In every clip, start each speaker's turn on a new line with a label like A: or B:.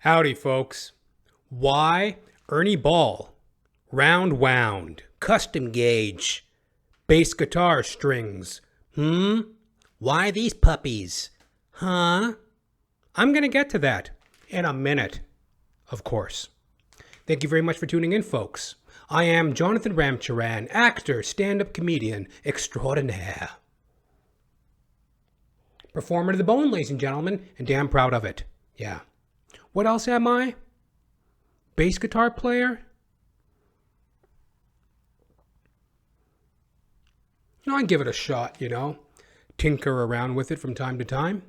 A: Howdy, folks. Why Ernie Ball, Roundwound, custom gauge, bass guitar strings. Why these puppies? I'm gonna get to that in a minute, of course. Thank you very much for tuning in, folks. I am Johnathan Ramcharan, actor, stand-up comedian extraordinaire. Performer to the bone, ladies and gentlemen, and damn proud of it. Yeah. What else am I? Bass guitar player? I give it a shot, tinker around with it from time to time.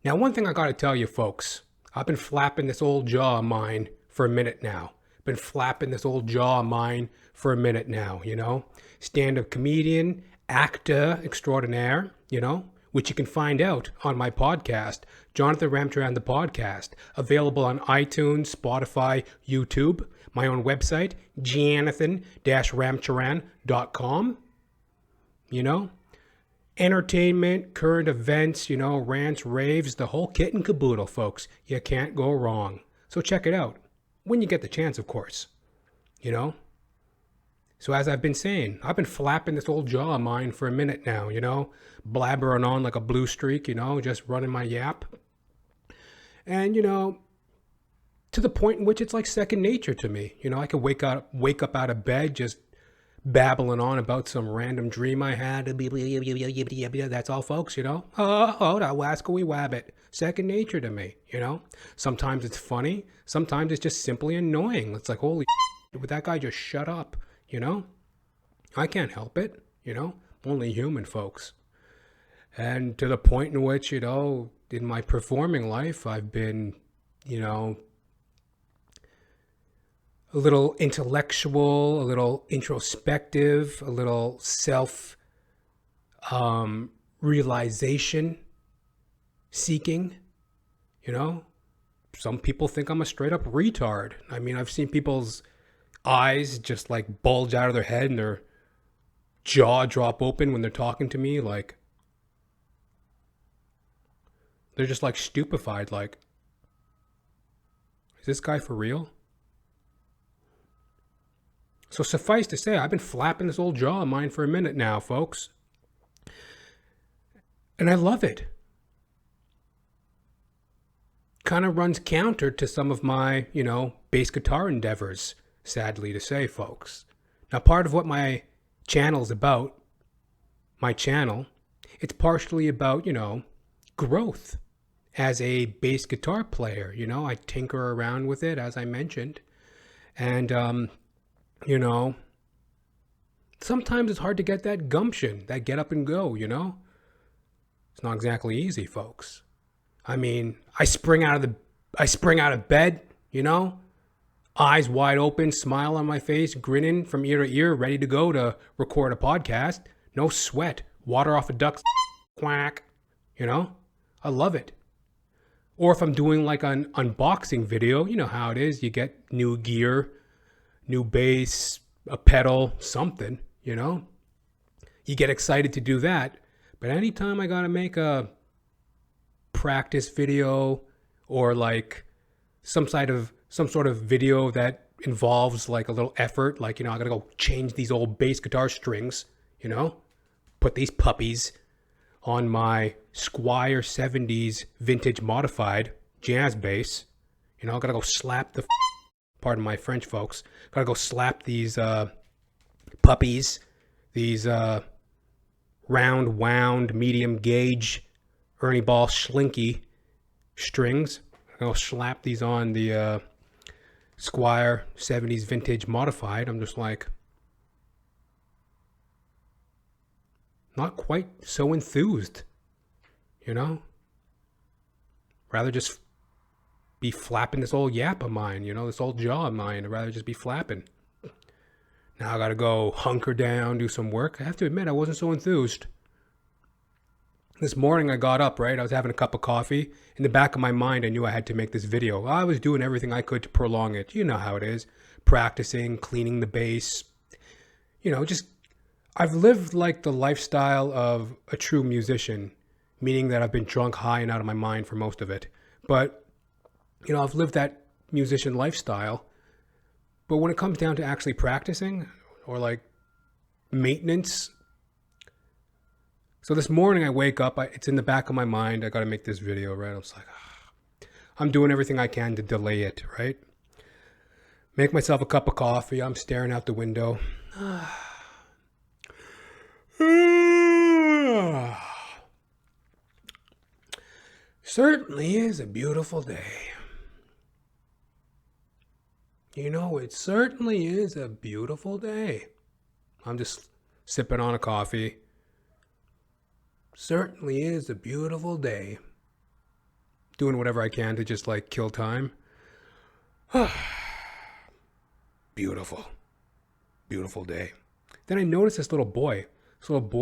A: Now, one thing I gotta tell you, folks, I've been flapping this old jaw of mine for a minute now. Stand-up comedian, actor extraordinaire, which you can find out on my podcast, Johnathan Ramcharan, the podcast, available on iTunes, Spotify, YouTube, my own website, Johnathan-ramcharan.com. Entertainment, current events, rants, raves, the whole kit and caboodle, folks. You can't go wrong. So check it out when you get the chance, of course. So as I've been saying, I've been flapping this old jaw of mine for a minute now, blabbering on like a blue streak, just running my yap. And, to the point in which it's like second nature to me. I could wake up out of bed just babbling on about some random dream I had. That's all, folks, Oh, that wascally wabbit. Second nature to me, Sometimes it's funny. Sometimes it's just simply annoying. It's like, holy would that guy just shut up? I can't help it, only human, folks. And to the point in which, in my performing life, I've been, a little intellectual, a little introspective, a little self realization seeking, Some people think I'm a straight up retard. I mean, I've seen people's eyes just like bulge out of their head and their jaw drop open when they're talking to me, like they're just like stupefied, like, is this guy for real? So suffice to say, I've been flapping this old jaw of mine for a minute now, folks, and I love it. Kind of runs counter to some of my bass guitar endeavors, sadly to say, folks. Now, part of what my channel's about, it's partially about, growth as a bass guitar player. I tinker around with it, as I mentioned. And, sometimes it's hard to get that gumption, that get up and go, It's not exactly easy, folks. I mean, I spring out of bed, eyes wide open, smile on my face, grinning from ear to ear, ready to go to record a podcast. No sweat, water off a duck's quack, I love it. Or if I'm doing like an unboxing video, you know how it is. You get new gear, new bass, a pedal, something, You get excited to do that. But anytime I gotta make a practice video or like some sort of video that involves like a little effort, like, I gotta go change these old bass guitar strings, put these puppies on my Squier 70s vintage modified jazz bass, I gotta go slap pardon my French, folks, gotta go slap these puppies, these round wound medium gauge Ernie Ball Slinky strings. I'll slap these on the Squier 70s vintage modified. I'm just like, not quite so enthused, Rather just be flapping this old yap of mine, this old jaw of mine. I'd rather just be flapping. Now I gotta go hunker down, do some work. I have to admit, I wasn't so enthused. This morning I got up, right? I was having a cup of coffee. In the back of my mind, I knew I had to make this video. I was doing everything I could to prolong it. You know how it is. Practicing, cleaning the bass. I've lived like the lifestyle of a true musician, meaning that I've been drunk, high, and out of my mind for most of it. But I've lived that musician lifestyle, but when it comes down to actually practicing or like maintenance. So this morning I wake up, it's in the back of my mind. I got to make this video, right? I was like, I'm doing everything I can to delay it, right? Make myself a cup of coffee. I'm staring out the window. Certainly is a beautiful day. It certainly is a beautiful day. I'm just sipping on a coffee. Certainly is a beautiful day. Doing whatever I can to just like kill time. Beautiful. Beautiful day. Then I noticed this little boy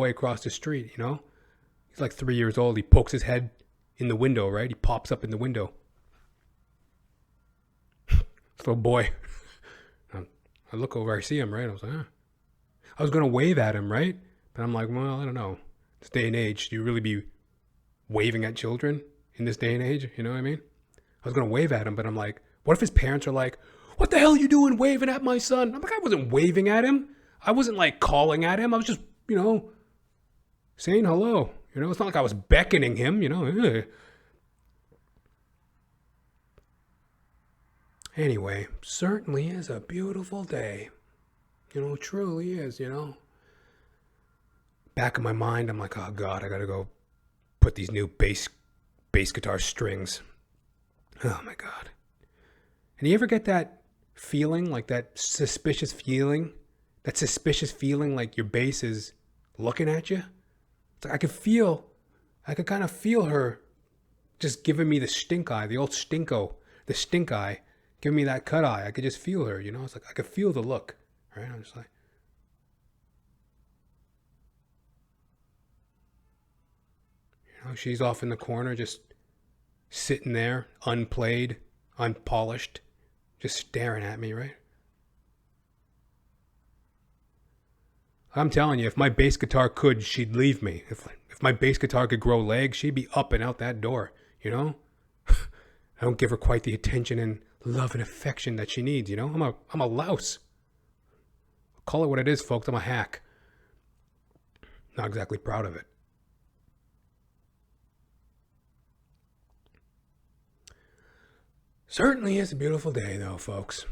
A: across the street, He's like 3 years old. He pokes his head in the window, right? He pops up in the window. This little boy. I look over, I see him, right? I was like, I was going to wave at him, right? But I'm like, well, I don't know. This day and age, do you really be waving at children in this day and age? You know what I mean? I was going to wave at him, but I'm like, what if his parents are like, what the hell are you doing waving at my son? I'm like, I wasn't waving at him. I wasn't like calling at him. I was just, saying hello. It's not like I was beckoning him, Anyway, certainly is a beautiful day. Truly is, Back in my mind, I'm like, oh God, I gotta go put these new bass guitar strings. Oh my God. And you ever get that feeling, like that suspicious feeling like your bass is looking at you? It's like I could kind of feel her just giving me the stink eye, the old stink eye, giving me that cut eye. I could just feel her, It's like I could feel the look, right? I'm just like, she's off in the corner, just sitting there, unplayed, unpolished, just staring at me, right? I'm telling you, if my bass guitar could, she'd leave me. If my bass guitar could grow legs, she'd be up and out that door, I don't give her quite the attention and love and affection that she needs, I'm a louse. Call it what it is, folks. I'm a hack. Not exactly proud of it. Certainly is a beautiful day, though, folks.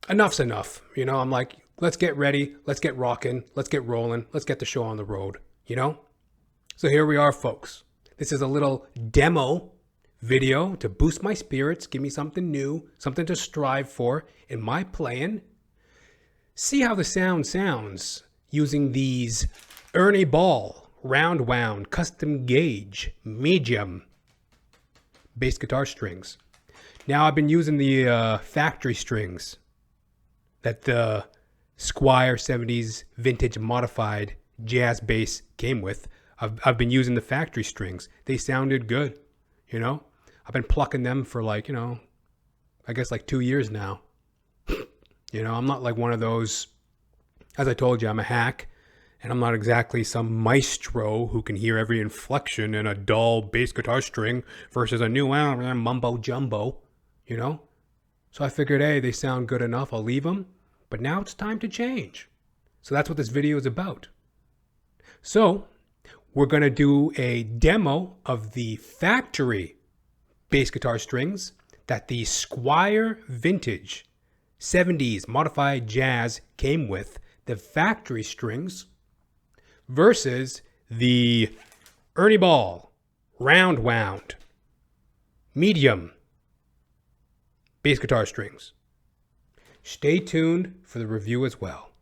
A: Enough's enough. I'm like, let's get ready. Let's get rocking. Let's get rolling. Let's get the show on the road, So here we are, folks. This is a little demo video to boost my spirits, give me something new, something to strive for in my playing. See how the sound sounds using these Ernie Ball Roundwound custom gauge medium bass guitar strings. Now I've been using the factory strings that the Squier 70s vintage modified jazz bass came with. I've been using the factory strings. They sounded good, I've been plucking them for like, I guess like 2 years now. I'm not like one of those, as I told you, I'm a hack. And I'm not exactly some maestro who can hear every inflection in a dull bass guitar string versus a new mumbo jumbo, So I figured, hey, they sound good enough. I'll leave them. But now it's time to change. So that's what this video is about. So we're going to do a demo of the factory bass guitar strings that the Squier vintage 70s modified jazz came with, the factory strings, versus the Ernie Ball Roundwound medium bass guitar strings. Stay tuned for the review as well.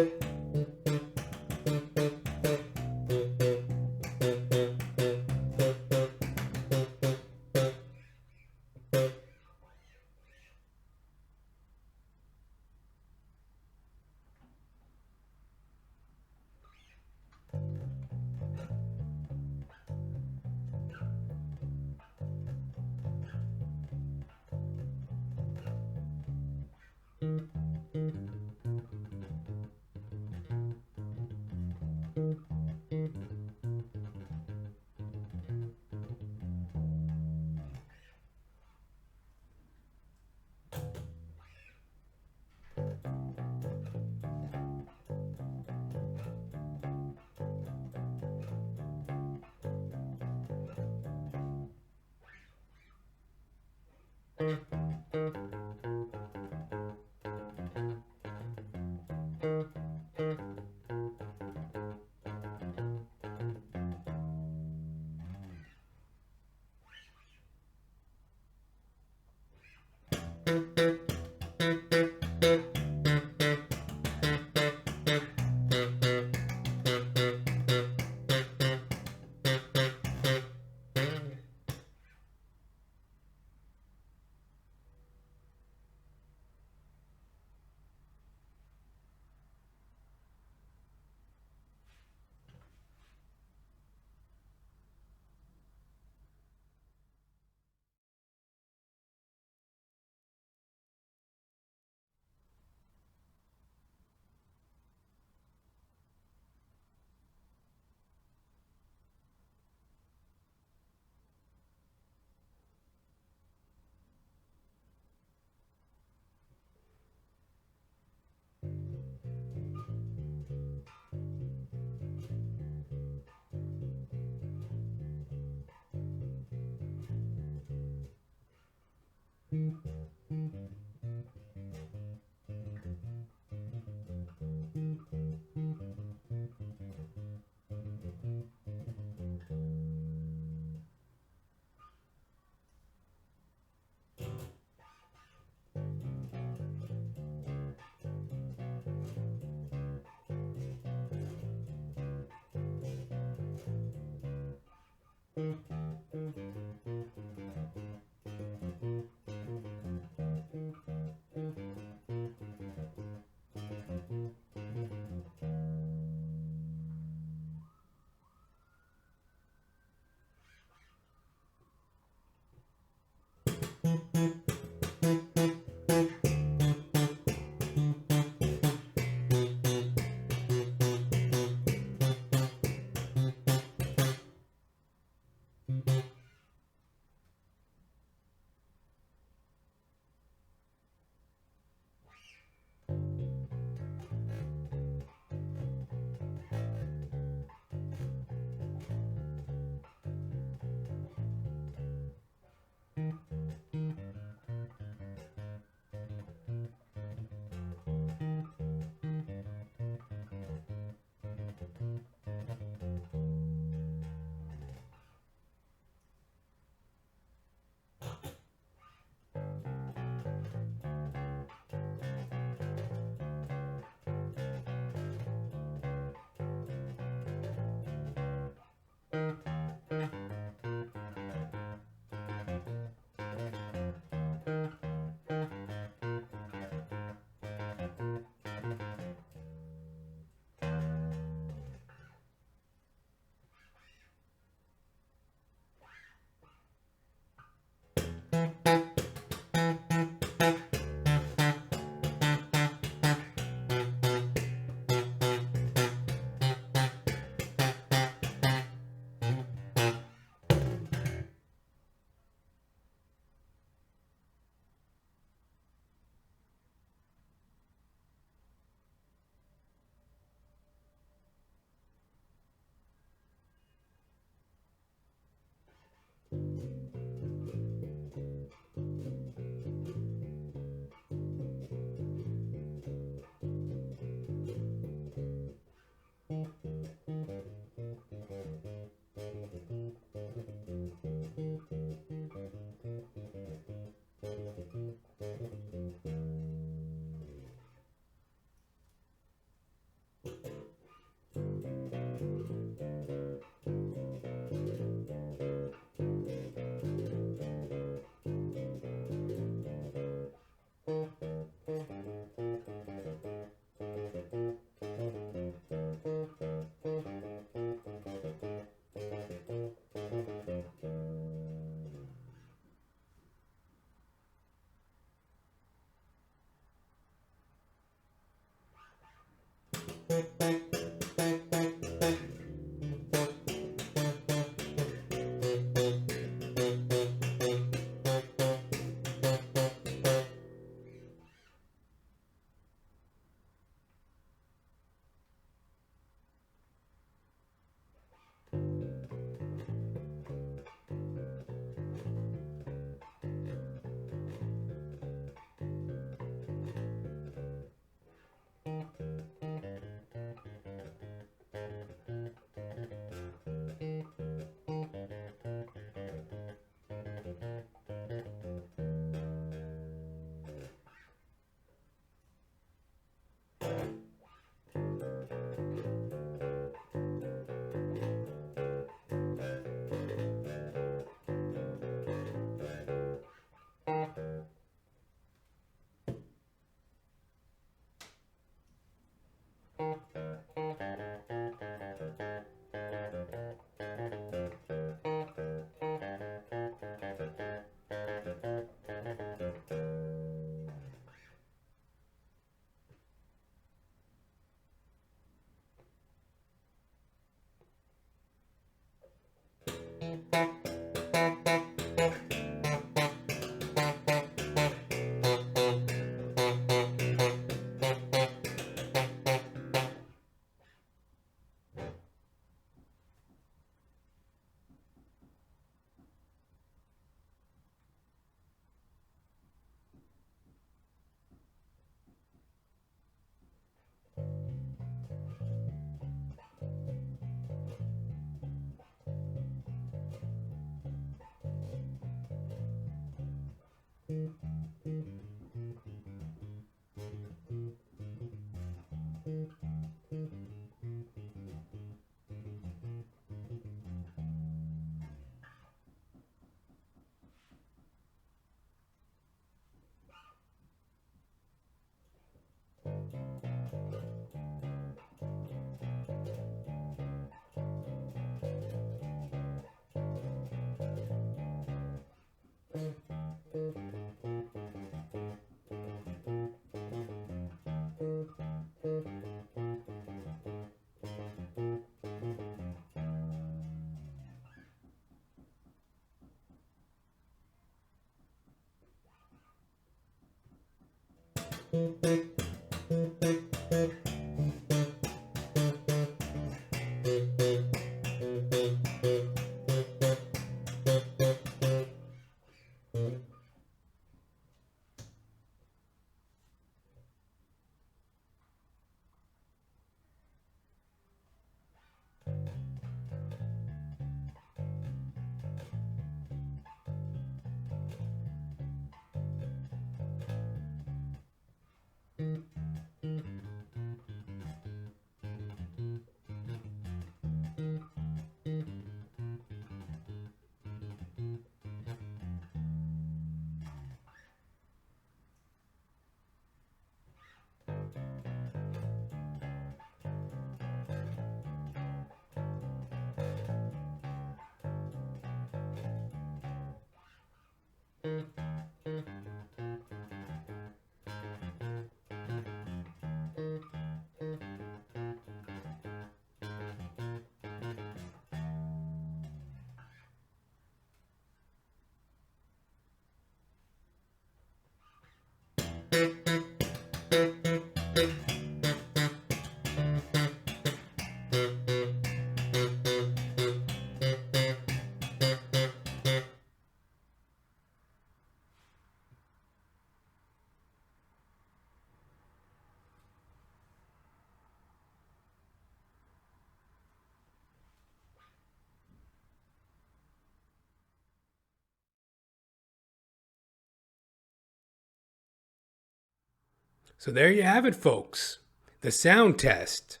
A: So there you have it, folks. The sound test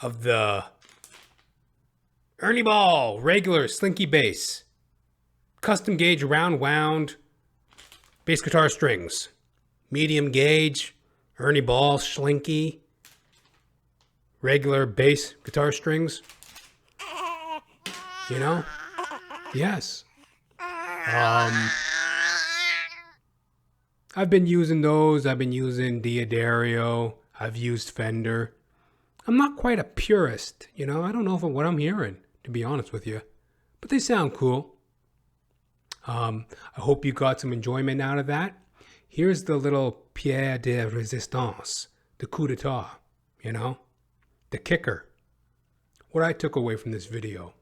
A: of the Ernie Ball regular Slinky bass, custom gauge round wound bass guitar strings, medium gauge Ernie Ball Slinky regular bass guitar strings. You know? Yes. I've been using those. I've been using Diodario. I've used Fender. I'm not quite a purist, I don't know what I'm hearing, to be honest with you. But they sound cool. I hope you got some enjoyment out of that. Here's the little pierre de résistance, the coup d'etat, the kicker. What I took away from this video.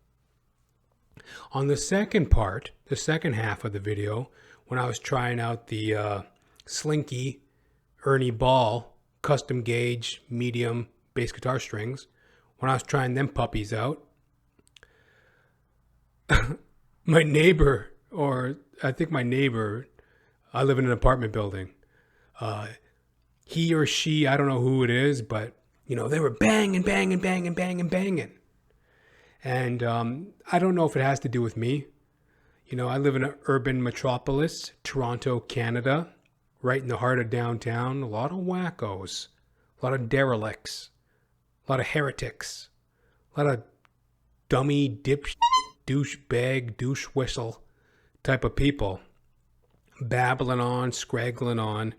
A: On the second part, the second half of the video, when I was trying out the Slinky Ernie Ball custom gauge medium bass guitar strings, when I was trying them puppies out, my neighbor, I live in an apartment building. He or she, I don't know who it is, but, they were banging. And I don't know if it has to do with me. I live in an urban metropolis, Toronto, Canada, right in the heart of downtown. A lot of wackos, a lot of derelicts, a lot of heretics, a lot of dummy, dipshit, douchebag, douche whistle type of people. Babbling on, scraggling on.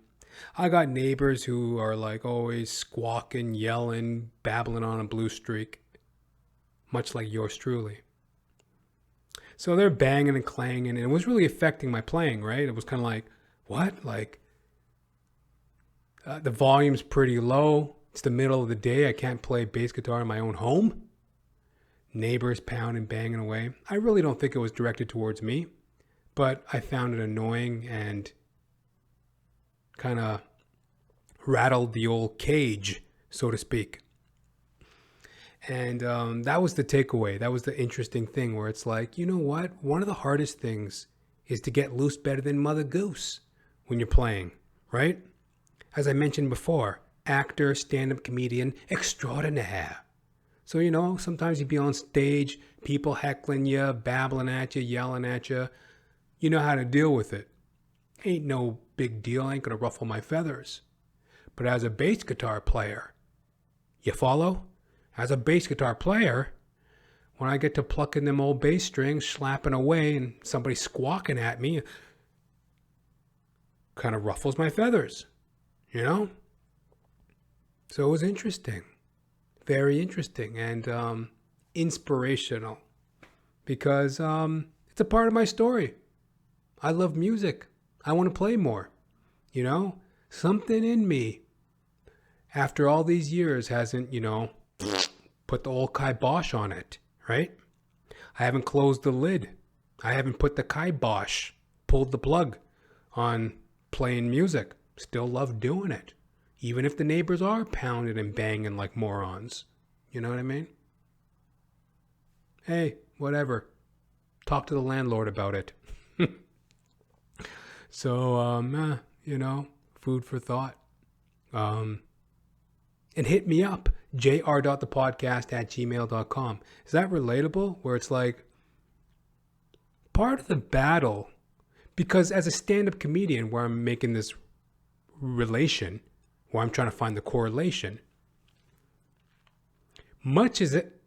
A: I got neighbors who are like always squawking, yelling, babbling on a blue streak. Much like yours truly. So they're banging and clanging, and it was really affecting my playing, right? It was kind of like, what? Like, the volume's pretty low. It's the middle of the day. I can't play bass guitar in my own home. Neighbors pounding, banging away. I really don't think it was directed towards me, but I found it annoying and kind of rattled the old cage, so to speak. And that was the takeaway. That was the interesting thing where it's like, you know what? One of the hardest things is to get loose better than Mother Goose when you're playing, right? As I mentioned before, actor, stand-up comedian extraordinaire. So, sometimes you'd be on stage, people heckling you, babbling at you, yelling at you. You know how to deal with it. Ain't no big deal. Ain't going to ruffle my feathers. But as a bass guitar player, you follow? As a bass guitar player, when I get to plucking them old bass strings, slapping away, and somebody squawking at me, kind of ruffles my feathers, So it was interesting. Very interesting and inspirational because it's a part of my story. I love music. I want to play more. Something in me after all these years hasn't, put the old kibosh on it, right? I haven't closed the lid. I haven't put the kibosh, pulled the plug on playing music. Still love doing it. Even if the neighbors are pounding and banging like morons. You know what I mean? Hey, whatever. Talk to the landlord about it. So, food for thought. And hit me up, jr.thepodcast@gmail.com. Is that relatable? Where it's like, part of the battle, because as a stand-up comedian where I'm making this relation, where I'm trying to find the correlation, much of it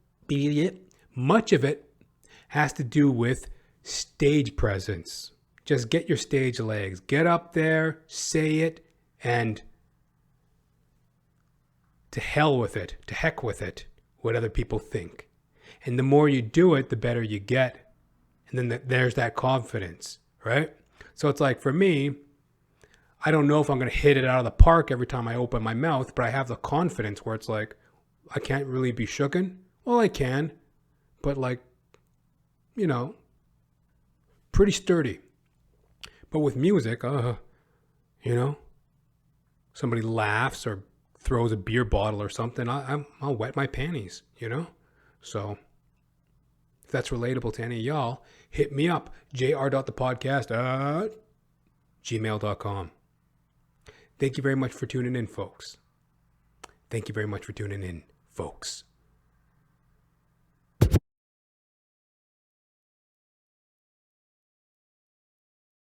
A: has to do with stage presence. Just get your stage legs. Get up there, say it, and to hell with it, to heck with it, what other people think. And the more you do it, the better you get. And then there's that confidence, right? So it's like for me, I don't know if I'm going to hit it out of the park every time I open my mouth, but I have the confidence where it's like, I can't really be shooken. Well, I can, but pretty sturdy. But with music, somebody laughs or throws a beer bottle or something, I'll wet my panties, So if that's relatable to any of y'all, hit me up, jr.thepodcast@gmail.com. Thank you very much for tuning in, folks. Thank you very much for tuning in, folks.